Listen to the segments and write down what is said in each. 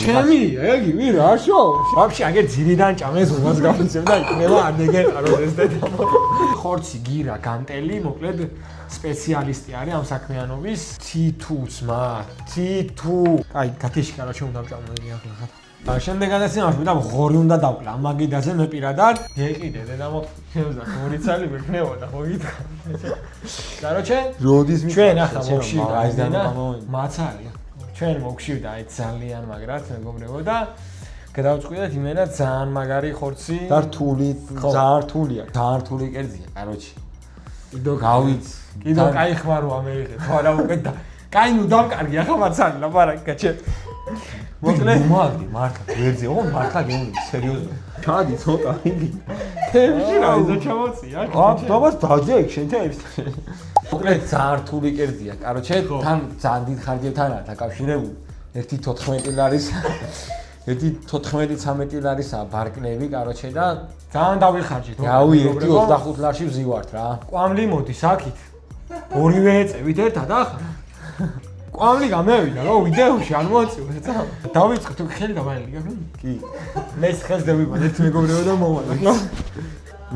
ჩემი, ეგი რა შო? ვაფშე აგერ ძირიდან ჭამეს უბას გავიცემ და იქნება არდეგენ აროდეს და ხორცი გირა განტელი, მოკლედ სპეციალისტი არის ამ საქმიანობის T2-ს მა T2 აი გათეში კარაჩო უნდა ვჭამო ახლა შემდეგ გადაცემაში და ღორი უნდა დავკლა ამ მაგიდაზე მე პირადად ეყიდე და მოხდა ორი ცალი მექნებოდა ხო გითხრა კაროჩე როდის ჩვენ ახლა მოგშივდა აი და მაცალია ჩვენ მოგშივდა აი ძალიან მაგრად მეგობრებო და გადავწყვიტეთ იმენა ძალიან მაგარი ხორცი და რთული ძალიან რთულია ძალიან რთული კერძია კაროჩე კიდო გავიც კიდო კაი ხმაროა მე ხო არა უკვე და კაი ნუ დავკარგი ახლა მაცალი ლაპარაკი გაჩე მოკლედ მაგდი მართლა ვერძე ოღონ მართლა გეუნი სერიოზულად ჩადი ცოტა იგი თემში რა იზო ჩამოწია დაბას დაძე შენ თემს მოკლედ ძალიან რთული კერძია კაროჩე თან ძალიან დიდ ხარჯებთანაა დაკავშირებული 1.14 ლარის 1.14-13 ლარისაა ბარკლები კაროჩე და ძალიან დავიხარჯეთ რავი 1.25 ლარში ვზივართ რა კვამლი მოდის აქით ორივე ეწევით ერთად ახლა კვამლი გამევიდა რა ვიდეოში არ მოწევთ ცა დავიწყე თუ ხელი დავაინდი გაგო კი მე ხელს დავიბან ერთ მეგობრებო და მოვალე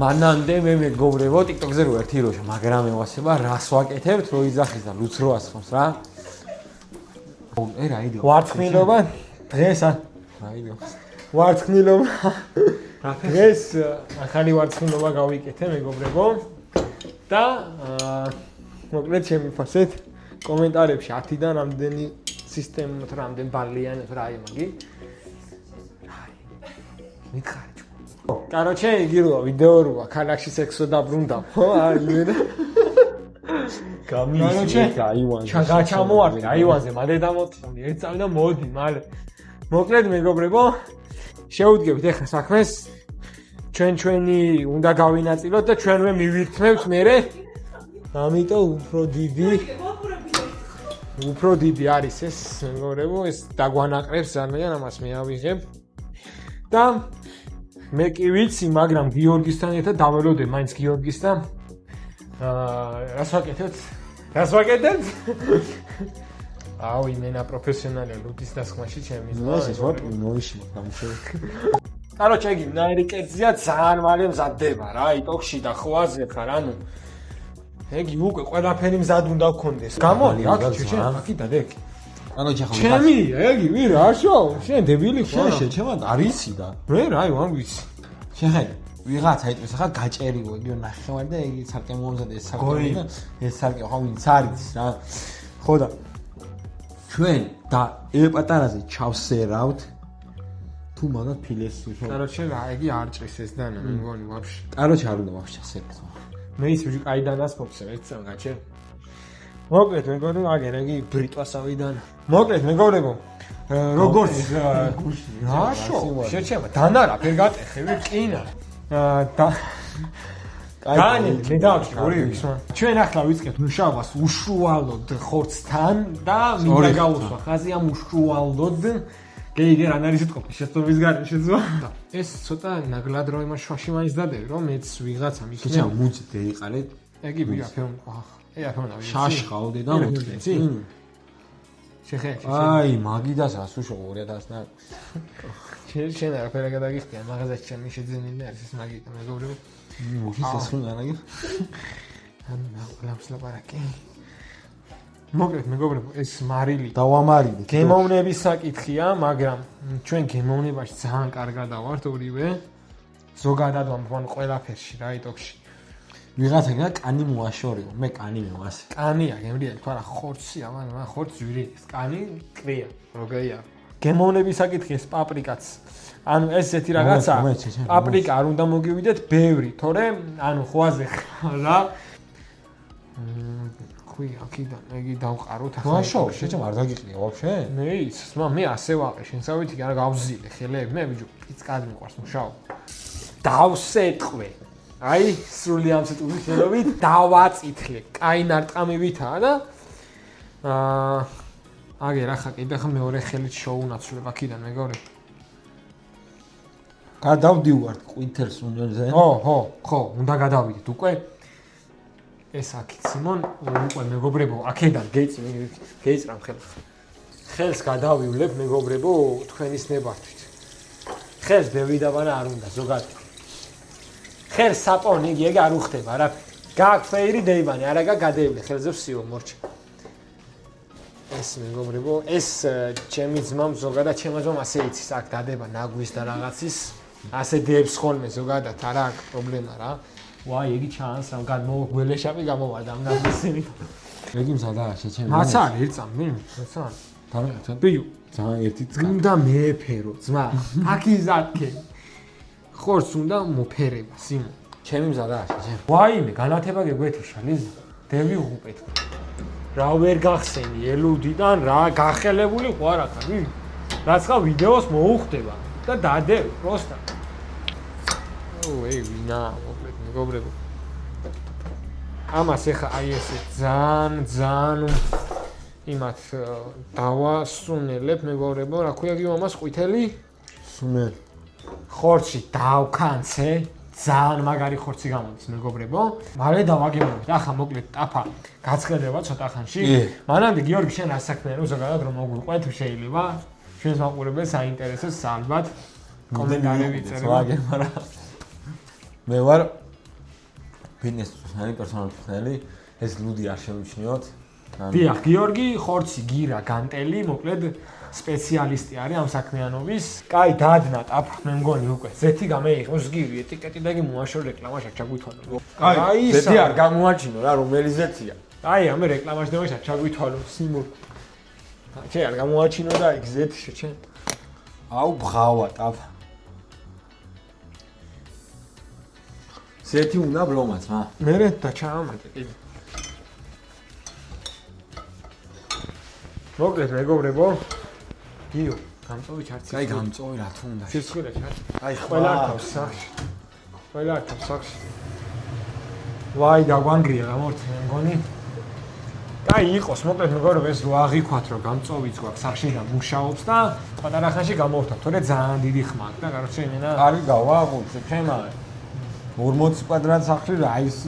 მანამდე მე მეგობრებო TikTok-ზე რო ერთი როშა მაგრამ ევასება რას ვაკეთებთ რო იძახის და ლუც რო ასხამს რა რაიდო ვარცხნილობა დღეს რაიდო ვარცხნილობა დღეს ახალი ვარცხნილობა გავიკეთე მეგობრებო და მოკლედ შემიფასეთ კომენტარებში 10-დან რამდენი სისტემით რამდენ ბალიანებს რა იმაგი მითხარი ჩო კაროჩე იგი როა ვიდეო როა ქალაქში სექსო დაბრუნდა ხო არა გამიჩე აივანზე ჩაგაჩამოარდი აივანზე მალე დამოწონდი ერთ წამი და მოდი მალე მოკლედ მეგობრებო შევუდგებით ახლა საქმეს ჩვენი უნდა გავინაწილოთ და ჩვენვე მივირთმევთ მერე ამიტომ უფრო დიდი არის ეს მეგობრებო ეს დაგვანაყრებს ძალიან ამას მე ავიღებ და მე კი ვიცი მაგრამ გიორგისთან ერთად დაველოდე მაინც გიორგის და რას ვაკეთებთ აუ იმენა პროფესიონალია ლუდის დასხმაში ჩემი ეს ვატი ნოიში გამშევ კაროჩე იგი ნაირი კერძია ძალიან მალე მზადდება რა იტოქში და ხვაზე ხარ ანუ ეგი უკვე ყველაფერი მზად უნდა გქონდეს გამოდი აქ ჩეჩე აქიდა დეკ კაროჩე ხომ ჩემი ეგი ვირა შო შენ დებილი ხო შენ ჩემად არიცი და მე რა ვარ ვიცი შეხე ვიღაცა იტყვის ახლა გაჭერიო იგი ნახევარი და იგი ცალკე მომზადე ეს ცალკე და ეს ცალკე ხო ვინც არის რა ხო და ჩვენ და პატარაზე ჩავსერავთ თუ მაგათ ფილესი ხო კაროჩე რა იგი არ ჭრის ეს და მე მგონი ვაფშე კაროჩე არ უნდა ვაფშე ასერეთ მე ის აიდანას მოგცემ ეს წამგაჩე მოკლედ მეგობრებო აგერ იგი ბრიტვასავიდან მოკლედ მეგობრებო როგორც რა შო შეჩება დანარა ფერ გატეხები კინა და კაი მე დავჭი ორი ისმა ჩვენ ახლა ვიწყებთ მუშაობას უშუალოდ ხორცთან და მინდა გავუსვა ხაზი ამ უშუალოდ გეიგერ ანალიზით ყოფილი შეცდომის გარშე შეძვა ეს ცოტა ნაგლად რო იმას შუაში მაინც დადები რომ მეც ვიღაცა მიქნე მუძი დაიყალე ეგი ვიღაფე უნდა შაშხავდე და მოწეცი შეხე აი მაგიდას რას უშო 2000 და შენ არაფერი გადაგიხდია მაღაზიაში ჩემი შეძენილი არის ეს მაგიდა მეგობრებო მოგის ეს ხომ არაგი ანუ ნაკლავს ლაპარაკი მოკლედ მეგობრებო ეს მარილი დავამარილე გემოვნების საკითხია მაგრამ ჩვენ გემოვნებაში ძალიან კარგად დავართ ორივე ზოგადად ვამბობ ყველაფერში რა იტოქში ვიღაცა გა კანი მოაშორიო მე კანი მევასე კანია გემრიელი თუ არა ხორცია მან ხორცი ვირი ეს კანი კრია როგეია გემოვნების საკითხი ეს პაპრიკაც ანუ ესეთი რაღაცა პაპრიკა არ უნდა მოგივიდეთ ბევრი თორე ანუ ხვაზე რა ხუი აქიდან ეგი დავყაროთ ახლა ვაშო შეჭამ არ დაგიყრია ვაფშე მე ისმა მე ასე ვაყე შენსავითი არა გავზილე ხელები მე ბიჭო პიცკად მიყვარს მუშაო დავსეტყვე აი სრული ამ სიტყვით დავაწითლე კაი ნარტყამივითაა და აგერ ახლა კიდე ხა მეორე ხელით შოუნაცვლებ აქიდან მეგობრებო გადავდივართ ყვითელს უნელზე ხო უნდა გადავიდეთ უკვე ეს აქ სიმონ უკვე მეგობრებო აქედან გეიწრამ ხელს ხელს გადავივლებ მეგობრებო თქვენის ნებართვით. ხელს ბევრი დაბანა არ უნდა ზოგადად. ხელს საპონი ეგ არ უხდება რა. გააქვს ფეირი დეიბანი, არა გადაივლე ხელზე ვსიო მორჩა. ეს მეგობრებო, ეს ჩემი ძმამ ზოგადად ჩემო ძმამ ასე იცის, აქ დადება ნაგვის და რაღაცის, ასე დებს ხოლმე ზოგადად არა აქვს პრობლემა რა. ვაი, იგი ჩანს, ამ გველეშაპი გამოვარდა ამ ნაგვისინით. იგი მზადაა შეჩემი. მაცა არის ერწამი, მაცა არის. თან ბიუ, ძალიან ერთი წყალი. უნდა მეეფერო, ძმა. აქიზაკე. ხორცს უნდა მოფერება, სიმო. ჩემი მზადაა შეჩემი. ვაიმე, განათება გეგვეთიშა, ლიზა. დევი უღუპეთ. რა ვერ გახსენი ელუდიდან რა გახელებული ყوار ახლა, ვი? რაც ხა ვიდეოს მოუხდება და დადევ, პროსტა. ოე, ვინა, მოკლედ მეგობრებო. ამას ეხა აი ესე ძალიან იმათ დავასუნელებ მეგობრებო, რა ქვია გიო ამას ყვითელი? სუნელი. ხორცი დავქანცე, ძალიან მაგარი ხორცი გამოდის მეგობრებო. მალე დავაგებინოთ. ახლა მოკლედ ტაფა გაცხედება ცოტა ხანში. მანამდე გიორგი შენ რა საქმეა რომ ზოგადად რომ მოგვიყვეთ შეიძლება? ჩვენს მაყურებელს აინტერესებს ალბათ კომენტარები წერება. ვაგე, მაგრამ მე ვარ ფიტნესიანი პერსონალი ტრენერი, ეს ლუდი არ შევიჩნიოთ. დიახ, გიორგი ხორცი, გირა, განტელი, მოკლედ სპეციალისტი არის ამ საქმიანობის. კაი, დადნა ტაფა, მე მგონი უკვე. ზეთი გამეიღოს გირი, ეტიკეტი და იგი მოაშორ რეკლამაში ჩაგვითვალო. კაი, ზეთი არ გამოაჩინო რა, რომელი ზეთია? აი, ამე რეკლამაში დევაშა ჩაგვითვალო, სიმო. ჩე არ გამოაჩინო და იქ ზეთი შეჩენ. აუ, ბღავა ტაფა. ზეთი უნდა ბლომაც, მა. მერე და ჩაამატე კიდე. მოკლედ მეგობრებო, გიო, გამწოვი ჩარცი. კაი, გამწოვი რა თუ უნდა. სიცხვირე ჩარცი. აი, ყველა თავს სახში. ყველა თავს სახში. ვაი, დაგვანგრია გამორთე, მე მგონი. კაი, იყოს, მოკლედ მეგობრებო, ეს რო აღიქვათ, რომ გამწოვიც გვაქვს სახში და მუშაობს და პატარა ხანში გამოვთავ, თორე ძალიან დიდი ხმა აქვს და კაროჩე იმენა. არის გავა, მოიწე, ჩემა. 40 კვადრატ სახლი რა ის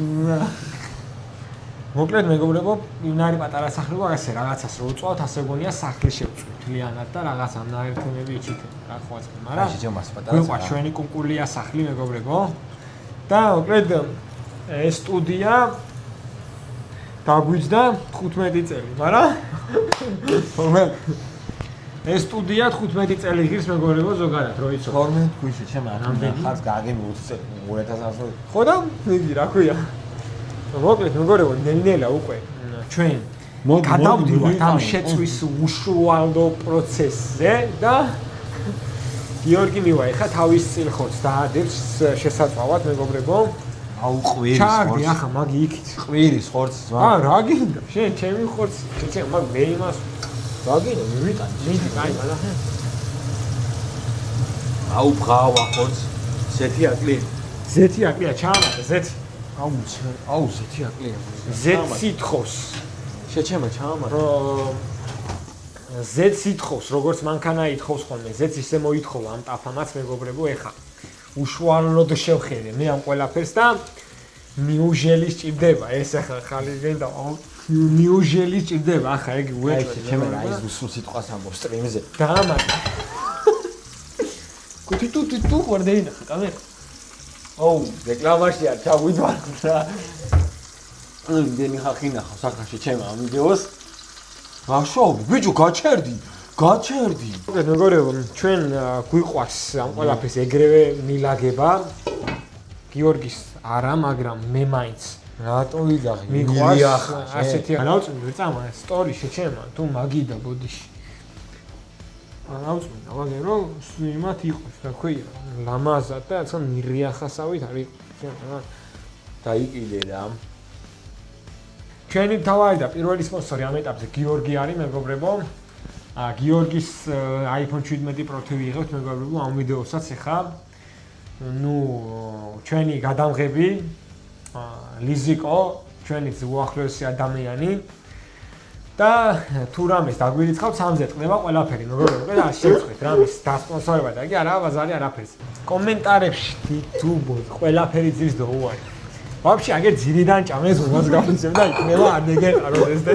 მოკლედ მეგობრებო, იმნარი პატარა სახლი გვაქვს, ასე რაღაცას რო უწვავთ, ასე გონია სახლი შევწვით მთლიანად და რაღაც ამნაერთები იჩით. რა ხო ასე, მაგრამ შეჯამას პატარა. გვიყვარს ჩვენი კუნკულია სახლი მეგობრებო. და მოკლედ ეს სტუდია დაგვიჯდა 15 წელი, მაგრამ ეს სტუდია 15 წელი ღირს მეგობრებო ზოგადად რო იცო. 12 თვიში ჩემ ამდენი ხარს გააგები 2000 ხო და იგი რა ქვია? მოკლედ მეგობრებო, ნელ-ნელა უკვე ჩვენ გადავდივართ ამ შეწვის უშუალო პროცესზე და გიორგი მივა ეხა თავის წილ ხორცს დაადებს შესაწვავად მეგობრებო. აუ ყვირის ჩარდი ახლა მაგი იქით. ყვირის ხორცს ზვა. რა გინდა? შენ ჩემი ხორცი, შენ მაგ მე იმას რა გინდა? მივიტან. მიდი, აი, მაგრამ აუ ბღავა ხორცს. ზეთი აკლია. ზეთი აკლია, ჩაამატე, ზეთი. აუ ზეთი აკლია. ზეთ სითხოს. შეჩემა ჩაამატე. ზეთ სითხოს, როგორც მანქანა ითხოვს ხოლმე, ზეთ ისე მოითხოვა ამ ტაფამაც მეგობრებო, ეხა უშუალოდ შევხედე მე ამ ყველაფერს და მიუჟელი სჭირდება ეს ახლა ხალიდან და მიუჟელი სჭირდება ახლა ეგ უეჭვე ჩემი რა ის რუსულ სიტყვას ამბობს სტრიმზე დაამატე კუთი თუ ვარდეინა კამერა ოუ რეკლამაში არ ჩაგვიდვარ რა იმდენი ხალხი ნახავს ახლა ჩემ ამ ვიდეოს ვაშობ ბიჭო გაჩერდი მეგობრებო ჩვენ გვიყვარს ამ ყველაფერს ეგრევე მილაგება გიორგის არა მაგრამ მე მაინც რატო ვიგახი მიყვარს ასეთი ანაუწმი წამა სტორი შეჩემა თუ მაგი და ბოდიში ანაუწმი დავაგე რომ იმათ იყოს რა ქვია ლამაზად და ცა მირიახასავით არის დაიკიდე და ჩვენი თავარი და პირველი სპონსორი ამ ეტაპზე გიორგი არის მეგობრებო გიორგის iPhone 17 Pro-ი ვიღებთ მეგობრებო ამ ვიდეოსაც ახლა ნუ ჩვენი გადამღები ლიზიკო ჩვენი უახლოესი ადამიანი და თუ რამეს დაგვირიცხავთ სამზე წდება ყველაფერი მეგობრებო და შევწყვეთ რამის დასპონსორება და იგი არა ბაზარი არაფერს კომენტარებში თუ ყველაფერი ძირს და უარი ვაფშე აგერ ძირიდან ჭამეს უმას გავიცემ და იქნება არ მეგეყაროს ეს და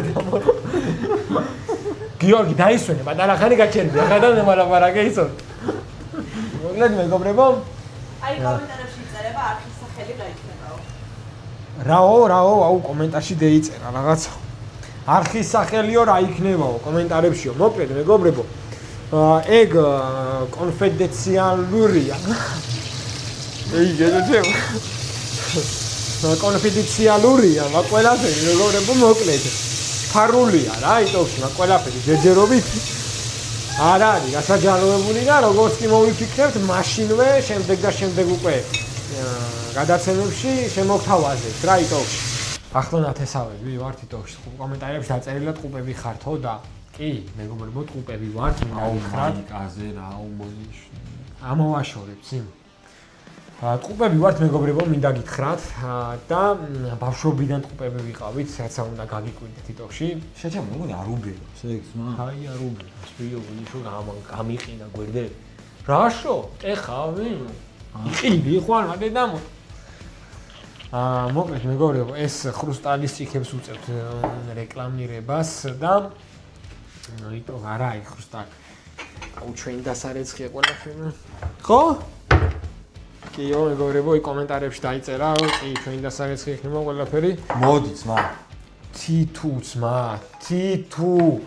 გიორგი დაისვენე, პატარა ხანი გაჩერდი, ახლა და მალაპარაკე იცო. მოკლედ მეგობრებო, აი კომენტარებში წერება არქის სახელი გაიქნებაო. რაო, აუ კომენტარში დაიწერა რაღაცა. არქის სახელიო რა იქნებაო კომენტარებშიო. მოკლედ მეგობრებო, ეგ კონფიდენციალურია. ეი ჯერჯერ. კონფიდენციალურია, მაგ ყველაფერი მეგობრებო მოკლედ. ფარულია რა, იტოვში მაგ ყველაფერი ჯერჯერობით. არ არის გასაჯაროებული და როგორც კი მოვიფიქრებთ, მაშინვე შემდეგ უკვე გადაცემებში შემოგთავაზებთ რა იტოვში. ახლა ნათესავები ვართ იტოვში, კომენტარებში დაწერილად ყუპები ხართო და კი, მეგობრებო, ყუპები ვართ, აუ მანიკაზე რა უმონიშნე. ამოვაშორებთ იმ. ყუპები ვართ მეგობრებო, მინდა გითხრათ და ბავშვობიდან ყუპები ვიყავით, რაცა უნდა გაგიკვირდეთ იტოვში. შეჭამ მოგონი არ უბერებს ეგ ძმა. აი არ უბერებს, ვიოგნიშო გამიყინა გვერდები. რაშო? ეხავი? იყიდი ხوار მადედამო. მოკლედ მეგობრებო, ეს ხრუსტალის ციხებს უწევთ რეკლამირებას და იტო არა აი ხრუსტალი. აუ ჩვენ დასარეცხია ყველაფერი. ხო? კიო მეგობრებო, კომენტარებში დაიწერა, კი ჩვენ დასარეცხი იქნება ყველაფერი. მოდი ძმა. თითუ ძმა, თითუ.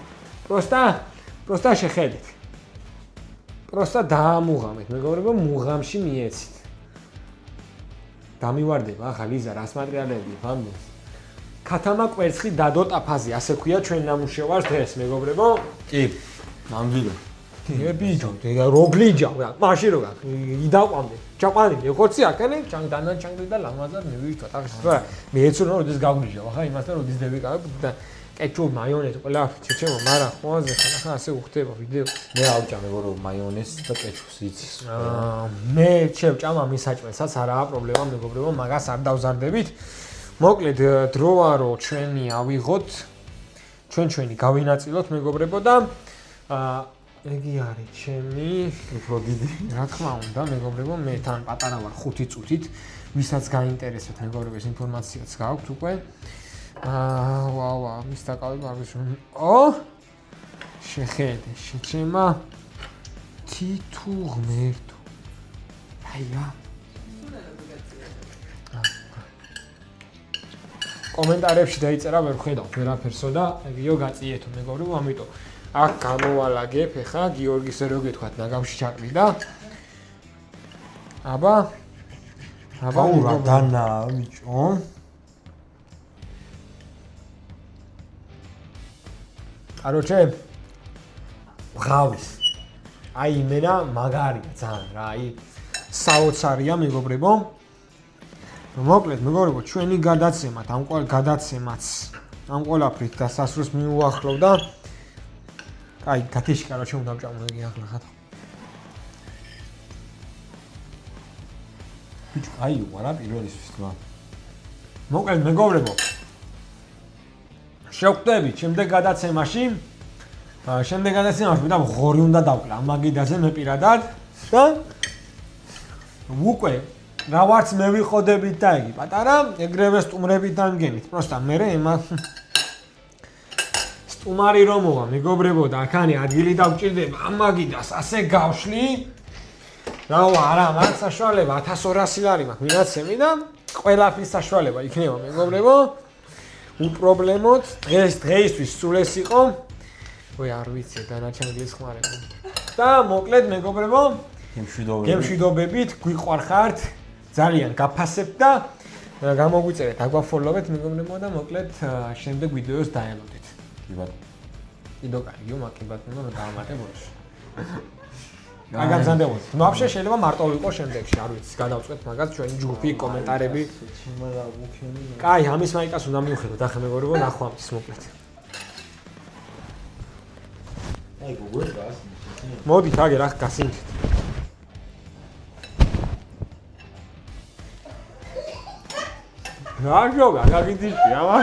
პროსტა შეხედეთ. პროსტა დაამუღამეთ, მეგობრებო, მუღამში მიეცით. დამივარდება ახლა ლიზა რას მატერიალები ვამბობ. ქათამა კვერცხი დადო ტაფაზი, ასე ქვია ჩვენ ნამუშევარს დღეს, მეგობრებო. კი, ნამდვილად. ბიჭო, როგლიჯა, მაშინ რო გაკ, იდაყვამდე. ჩაყვანილი, ხორცი აქნე, ჩანგდანანჩანგდი და ლამაზად მივიჭოთ. ახლა მე ეცუნა როდის გავგლიჯავ, ახლა იმასთან როდის დევიკავებ და კეჩუპ, მაიონეზი, ყველა შეჩემო, მაგრამ ხოაზე ხა ასე უხდება ვიდეო. მე ავჭამ მეგობრებო მაიონეზს და კეჩუპს იცის. მე შევჭამ ამის საჭმელსაც, არაა პრობლემა მეგობრებო, მაგას არ დავზარდებით. მოკლედ დროა რომ ჩვენი ავიღოთ, ჩვენი გავინაწილოთ მეგობრებო და ეგი არის ჩემი უფრო დიდი. რა თქმა უნდა მეგობრებო, მე თან პატარა ვარ 5 წუთით, ვისაც გაინტერესებს მეგობრებო, ეს ინფორმაციაც გააქვთ უკვე. ვა, მის დაკავება არის. შეხედე, შეჩემა თითუ ღმერთო. აია. კომენტარებში დაიწერა ვერ ხედავ ვერაფერსო და გიო გაწიეთო მეგობრებო, ამიტომ აქ გამოვალაგებ ხა გიორგის რო გეთქვათ ნაგავში ჩაყრიდა. აბა რა დანა ბიჭო. კაროჩე ღავის. აი იმენა მაგარია ძალიან რა, აი საოცარია მეგობრებო. მოკლედ მეგობრებო, ჩვენი გადაცემათ, გადაცემაც ამ ყველაფრით დასასრულს მიუახლოვ და აი გათიშ კაროჩე უნდა ვჭამო იგი ახლა ხათო. ბიჭო, აი ვარა პირველისთვის თვა. მოკლედ მეგობრებო, შევხვდებით შემდეგ გადაცემაში. შემდეგ გადაცემაში და ღორი უნდა დავკლა ამ მაგიდაზე მე პირადად და უკვე რა ვარც მე ვიყოდებით და იგი პატარა ეგრევე სტუმრებით დამგენით. პროსტა მე ემა სტუმარი რომ მოვა მეგობრებო და აქანი ადგილი დავჭირდება ამ მაგიდას ასე გავშლი. რავა არა მაგ საშუალება 1200 ლარი მაქვს ვინაცემი და ყველაფრის საშუალება იქნება მეგობრებო. უპრობლემოდ დღეისთვის სულ ეს იყო. ვე არ ვიცი დანაჩანგლის ხმარები. და მოკლედ მეგობრებო, გემშვიდობებით, გვიყვარხართ, ძალიან გაფასებთ და გამოგვიწერეთ, აგვაფოლოვეთ მეგობრებო და მოკლედ შემდეგ ვიდეოს დაელოდეთ. კი ბატონო. კიდო კარგიო, მაგ ბატონო რომ დაამატებოდეს. აგამზადებოთ. ნუ вообще შეიძლება მარტო ვიყო შემდეგში, არ ვიცი, გადავწყვეტ მაგას ჩვენი ჯგუფი, კომენტარები. კაი, ამის მაიკას უნდა მივხედოთ, ახლა მეგობრებო, ნახვამდის მოკლედ. აი გუგლს გას. მოდით აგერ ახ გასინჯეთ. რა ჯობა, გაგიძიში, ამა.